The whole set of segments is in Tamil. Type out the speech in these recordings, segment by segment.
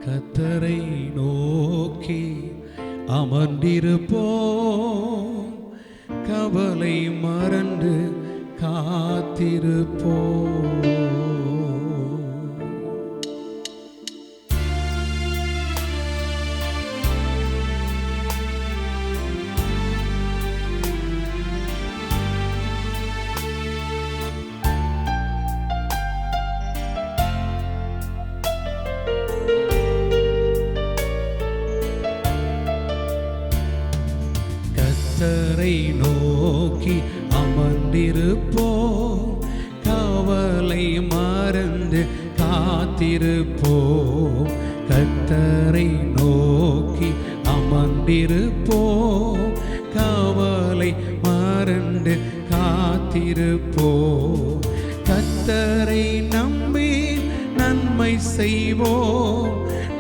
கர்த்தரை நோக்கி அமர்ந்திருப்போம், கவலை மறந்து காத்திருப்போம். கர்த்தரை நோக்கி அமர்ந்திருப்போம், கவலை மறந்து காத்திருப்போம். கர்த்தரை நோக்கி அமர்ந்திருப்போம், கவலை மறந்து காத்திருப்போம். கர்த்தரை நம்பி நன்மை செய்வோம்,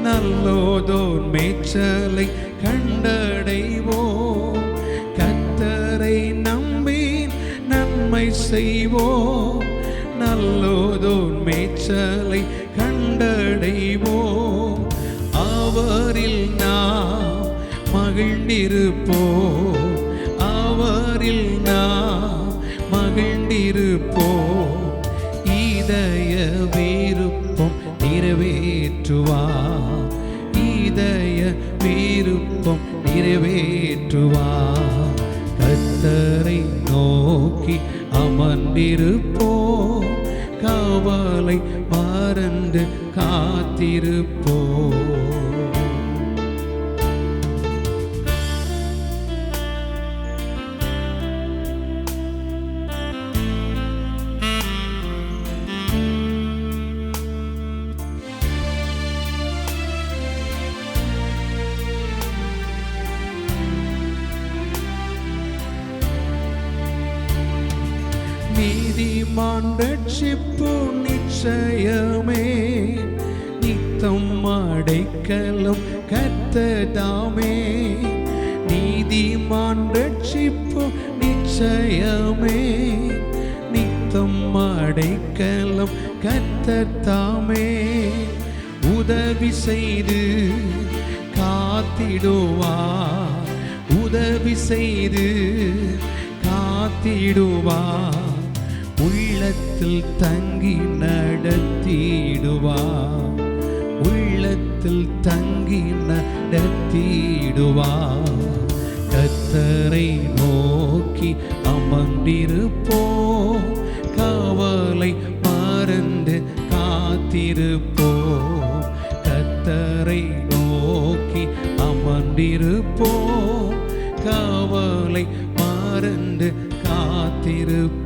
நல்லோதோர் மேய்ச்சலை கண்டடைவோம். கர்த்தரை நம்பி நன்மை செய்வோம், நல்லோதோர் மேய்ச்சலை கண்டடைவோம். அவரில் நாம் மகிழ்ந்திருப்போம், அவரில் நாம் மகிழ்ந்திருப்போம். இதய விருப்பம் நிறைவேற்றுவார், இதய விருப்பம் நிறைவேற்றுவார். கர்த்தரை நோக்கி அமர்ந்திருப்போம், கவலை மறந்து காத்திருப்போம். நீதிமான் ரட்சிப்பு நிச்சயமே, நித்தம் அடைக்கலம் கர்த்தர்தாமே. நீதிமான் ரட்சிப்பு நிச்சயமே, நித்தம் அடைக்கலம் கர்த்தர்தாமே. உதவி செய்து காத்திடுவார், உதவி செய்து காத்திடுவார். உள்ளத்தில் தங்கி நடத்திடுவார், உள்ளத்தில் தங்கி நடத்திடுவார். கர்த்தரை நோக்கி அமர்ந்திருப்போம், கவலை மறந்து காத்திருப்போம். கர்த்தரை நோக்கி அமர்ந்திருப்போம், கவலை மறந்து காத்திருப்போம்.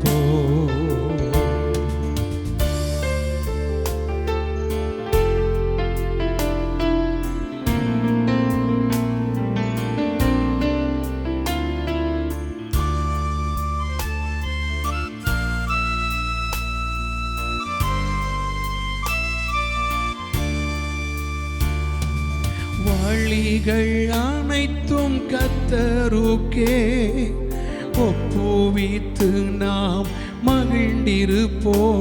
வழிகள் அனைத்தும் கர்த்தருக்கே ஒப்புவித்து நாம் மகிழ்ந்திருப்போம்.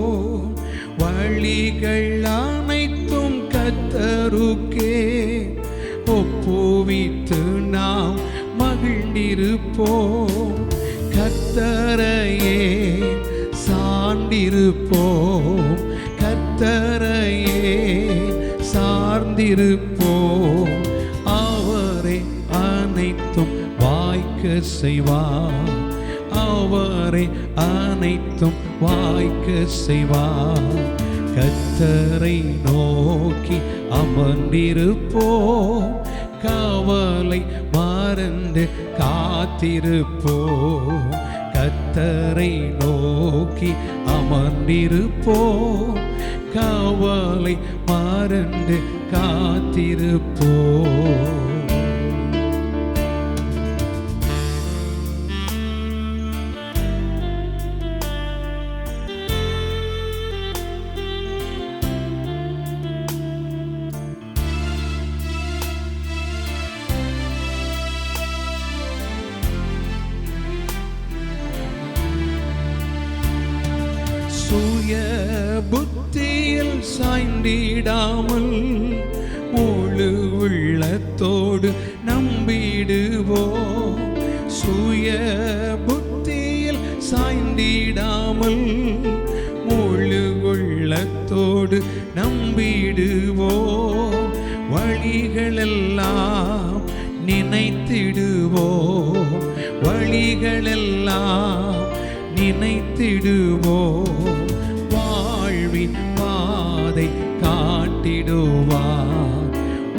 வழிகள் அனைத்தும் கர்த்தருக்கே ஒப்புவித்து நாம் மகிழ்ந்திருப்போம். கர்த்தரையே சார்ந்திருப்போம், கர்த்தரையே சார்ந்திருப்போம். அவரே அனைத்தும் வாய்க்க செய்வார், அவரே அனைத்தும் வாய்க்க செய்வார். கர்த்தரை நோக்கி அமர்ந்திருப்போம், கவலை மறந்து காத்திருப்போம். கர்த்தரை நோக்கி அமர்ந்திருப்போம், கவலை மறந்து காத்திருப்போம். சுய புத்தியில் சாய்ந்திடாமல் நம்பிடுவோம், வழிகளெல்லாம் நினைத்திடுவோம், வழிகளெல்லாம் நினைத்திடுவோம். வாழ்வின் பாதை காட்டிடுவார்,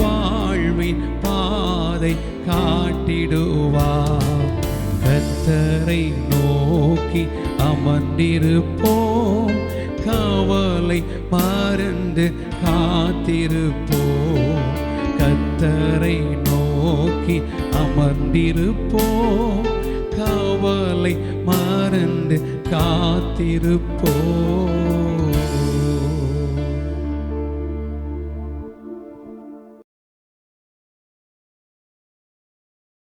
வாழ்வின் பாதை காட்டிடுவார். கர்த்தரை நோக்கி அமர்ந்திருப்போம், கவலை மறந்து காத்திருப்போம். கர்த்தரை நோக்கி அமர்ந்திருப்போம், கவலை மறந்து காத்திருப்போம்.